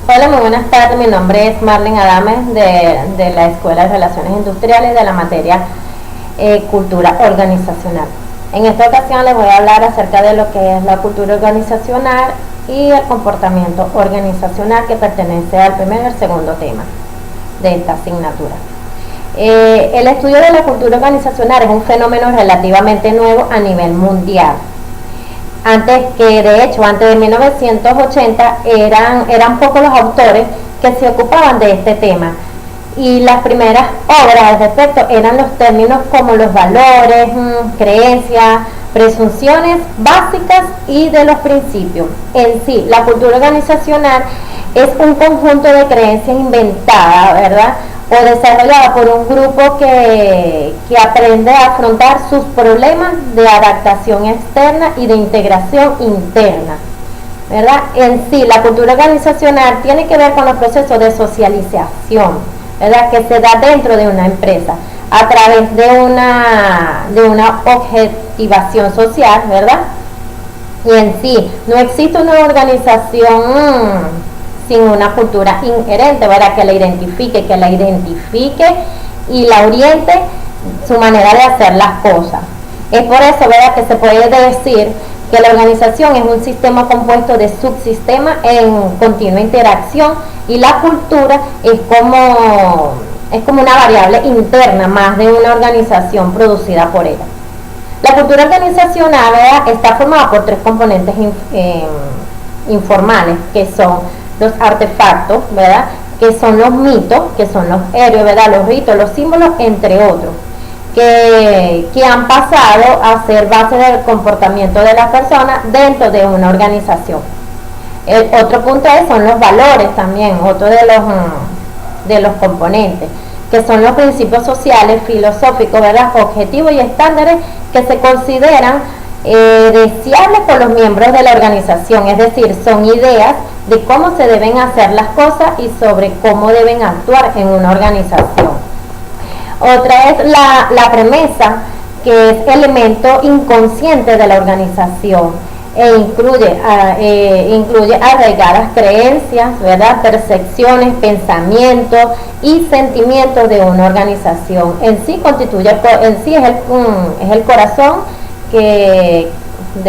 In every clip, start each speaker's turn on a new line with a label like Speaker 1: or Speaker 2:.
Speaker 1: Hola, muy buenas tardes. Mi nombre es Marlene Adames de la Escuela de Relaciones Industriales de la materia Cultura Organizacional. En esta ocasión les voy a hablar acerca de lo que es la cultura organizacional y el comportamiento organizacional, que pertenece al primer y al segundo tema de esta asignatura. El estudio de la cultura organizacional es un fenómeno relativamente nuevo a nivel mundial. Antes de 1980 eran pocos los autores que se ocupaban de este tema, y las primeras obras al respecto eran los términos como los valores, creencias, presunciones básicas y de los principios. En sí, la cultura organizacional es un conjunto de creencias inventadas, ¿verdad?, o desarrollada por un grupo que aprende a afrontar sus problemas de adaptación externa y de integración interna, ¿verdad? En sí, la cultura organizacional tiene que ver con los procesos de socialización, ¿verdad?, que se da dentro de una empresa a través de una objetivación social, ¿verdad? Y en sí, no existe una organización sin una cultura inherente, ¿verdad?, que la identifique y la oriente su manera de hacer las cosas. Es por eso, ¿verdad?, que se puede decir que la organización es un sistema compuesto de subsistemas en continua interacción, y la cultura es como una variable interna más de una organización producida por ella. La cultura organizacional, ¿verdad?, está formada por tres componentes informales, que son los artefactos, ¿verdad?, que son los mitos, que son los héroes, ¿verdad?, los ritos, los símbolos, entre otros, que han pasado a ser base del comportamiento de las personas dentro de una organización. El otro punto son los valores también, otro de los componentes, que son los principios sociales, filosóficos, ¿verdad?, objetivos y estándares que se consideran deseables por los miembros de la organización, es decir, son ideas de cómo se deben hacer las cosas y sobre cómo deben actuar en una organización. Otra es la premisa, que es elemento inconsciente de la organización e incluye arraigadas creencias, ¿verdad?, percepciones, pensamientos y sentimientos de una organización. En sí es el corazón de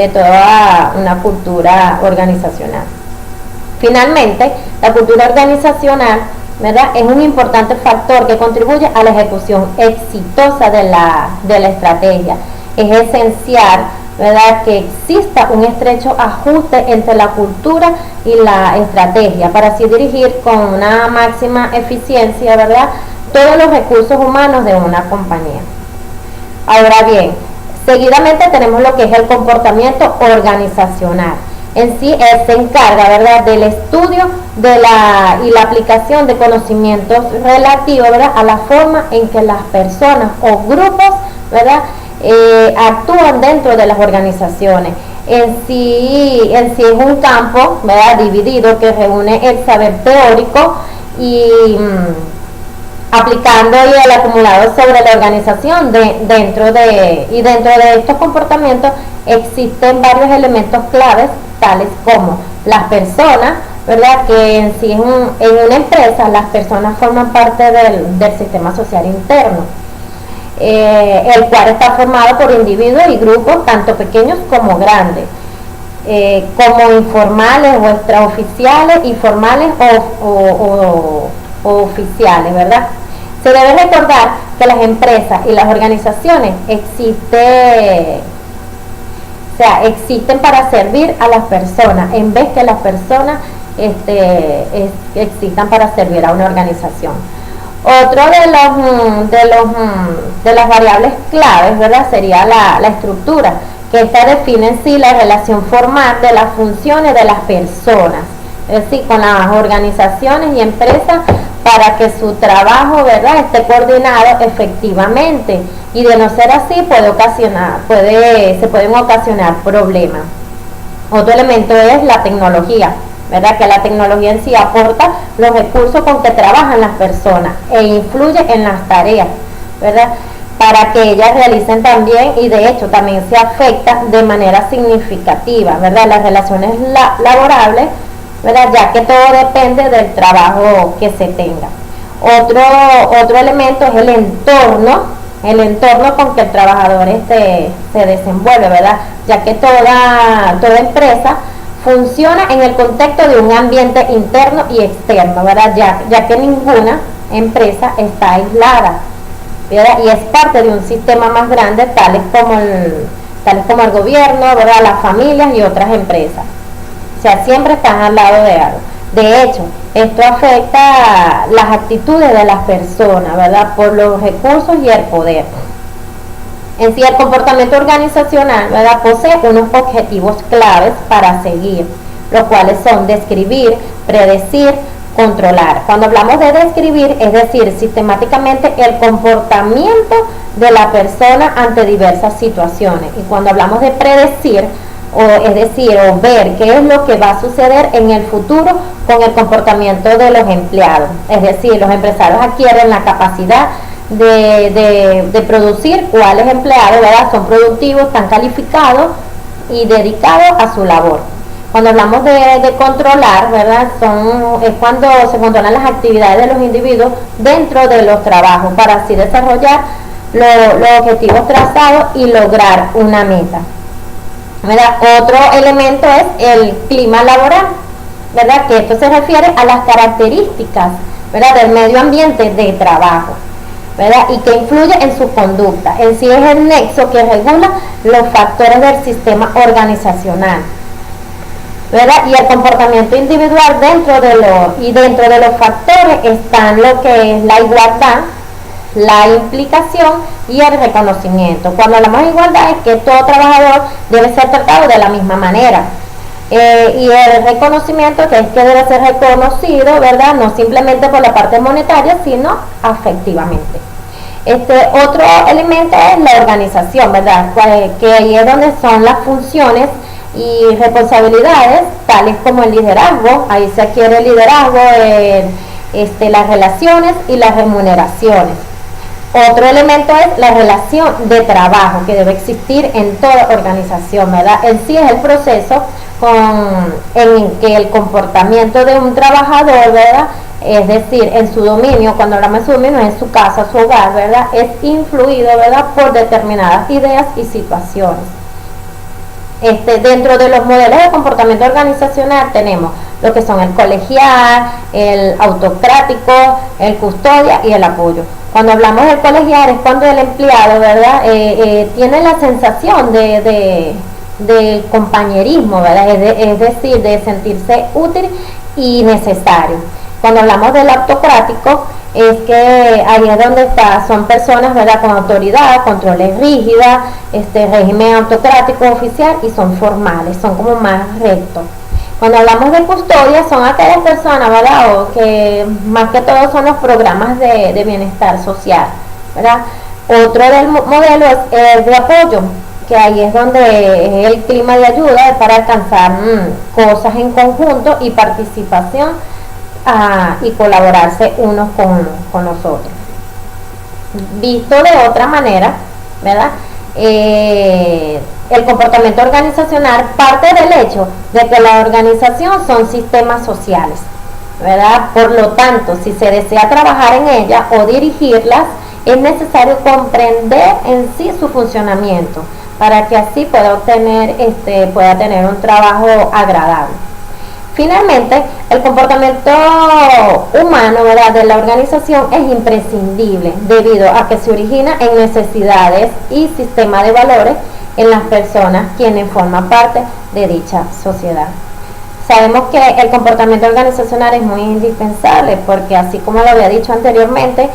Speaker 1: toda una cultura organizacional. Finalmente, la cultura organizacional, ¿verdad?, es un importante factor que contribuye a la ejecución exitosa de la estrategia. Es esencial, ¿verdad?, que exista un estrecho ajuste entre la cultura y la estrategia para así dirigir con una máxima eficiencia, ¿verdad?, todos los recursos humanos de una compañía. Ahora bien, seguidamente tenemos lo que es el comportamiento organizacional. En sí, él se encarga, ¿verdad?, del estudio y la aplicación de conocimientos relativos, ¿verdad?, a la forma en que las personas o grupos, ¿verdad?, actúan dentro de las organizaciones. En sí es un campo, ¿verdad?, dividido, que reúne el saber teórico y aplicando y el acumulado sobre la organización. Dentro de estos comportamientos existen varios elementos claves, tales como las personas, ¿verdad?, que en sí en una empresa las personas forman parte del sistema social interno, el cual está formado por individuos y grupos, tanto pequeños como grandes, como informales o extraoficiales, informales o oficiales, ¿verdad? Se debe recordar que las empresas y las organizaciones existen para servir a las personas, en vez que las personas existan para servir a una organización. Otro de las variables claves, ¿verdad?, sería la estructura, que esta define en sí la relación formal de las funciones de las personas, es decir, con las organizaciones y empresas, para que su trabajo, ¿verdad?, esté coordinado efectivamente, y de no ser así se pueden ocasionar problemas. Otro elemento es la tecnología, ¿verdad?, que la tecnología en sí aporta los recursos con que trabajan las personas e influye en las tareas, ¿verdad?, para que ellas realicen también, y de hecho también se afecta de manera significativa, ¿verdad?, las relaciones laborables, ¿verdad? Ya que todo depende del trabajo que se tenga. Otro elemento es el entorno con que el trabajador se desenvuelve, ¿verdad? Ya que toda empresa funciona en el contexto de un ambiente interno y externo, ¿verdad? Ya que ninguna empresa está aislada, ¿verdad? Y es parte de un sistema más grande, tales como el gobierno, ¿verdad? Las familias y otras empresas. O sea, siempre están al lado de algo. De hecho, esto afecta las actitudes de las personas, ¿verdad? Por los recursos y el poder. En sí, el comportamiento organizacional, ¿verdad?, posee unos objetivos claves para seguir, los cuales son describir, predecir, controlar. Cuando hablamos de describir, es decir, sistemáticamente el comportamiento de la persona ante diversas situaciones. Y cuando hablamos de predecir, es decir, ver qué es lo que va a suceder en el futuro con el comportamiento de los empleados. Es decir, los empresarios adquieren la capacidad de producir cuáles empleados, ¿verdad?, son productivos, están calificados y dedicados a su labor. Cuando hablamos de controlar, ¿verdad?, es cuando se controlan las actividades de los individuos dentro de los trabajos para así desarrollar los objetivos trazados y lograr una meta, ¿verdad? Otro elemento es el clima laboral, ¿verdad?, que esto se refiere a las características, ¿verdad?, del medio ambiente de trabajo, ¿verdad?, y que influye en su conducta. En sí es el nexo que regula los factores del sistema organizacional, ¿verdad? Y el comportamiento individual dentro de los factores están lo que es la igualdad, la implicación y el reconocimiento. Cuando hablamos de igualdad es que todo trabajador debe ser tratado de la misma manera. Y el reconocimiento, que es que debe ser reconocido, ¿verdad?, no simplemente por la parte monetaria, sino afectivamente. Otro elemento es la organización, ¿verdad?, que ahí es donde son las funciones y responsabilidades, tales como el liderazgo. Ahí se adquiere el liderazgo, las relaciones y las remuneraciones. Otro elemento es la relación de trabajo que debe existir en toda organización, ¿verdad? En sí es el proceso en que el comportamiento de un trabajador, ¿verdad?, es decir, en su dominio, cuando hablamos de su dominio, en su casa, su hogar, ¿verdad?, es influido, ¿verdad?, por determinadas ideas y situaciones. Dentro de los modelos de comportamiento organizacional tenemos lo que son el colegial, el autocrático, el custodia y el apoyo. Cuando hablamos del colegial es cuando el empleado, ¿verdad?, tiene la sensación de compañerismo, ¿verdad?, es decir, de sentirse útil y necesario. Cuando hablamos del autocrático es que ahí es donde son personas, ¿verdad?, con autoridad, controles rígidas, régimen autocrático oficial, y son formales, son como más rectos. Cuando hablamos de custodia son aquellas personas, ¿verdad?, o que más que todo son los programas de bienestar social, ¿verdad? Otro del modelo es el de apoyo, que ahí es donde es el clima de ayuda para alcanzar cosas en conjunto y participación y colaborarse unos con los otros. Visto de otra manera, ¿verdad?, el comportamiento organizacional parte del hecho de que la organización son sistemas sociales, ¿verdad? Por lo tanto, si se desea trabajar en ellas o dirigirlas, es necesario comprender en sí su funcionamiento para que así pueda tener un trabajo agradable. Finalmente, el comportamiento humano, ¿verdad?, de la organización es imprescindible debido a que se origina en necesidades y sistema de valores en las personas quienes forman parte de dicha sociedad. Sabemos que el comportamiento organizacional es muy indispensable porque, así como lo había dicho anteriormente,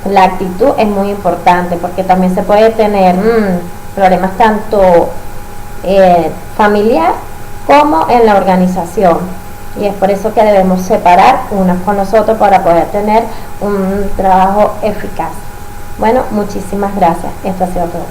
Speaker 1: la actitud es muy importante porque también se puede tener problemas tanto familiar como en la organización, y es por eso que debemos separar unos con los otros para poder tener un trabajo eficaz. Bueno, muchísimas gracias. Esto ha sido todo.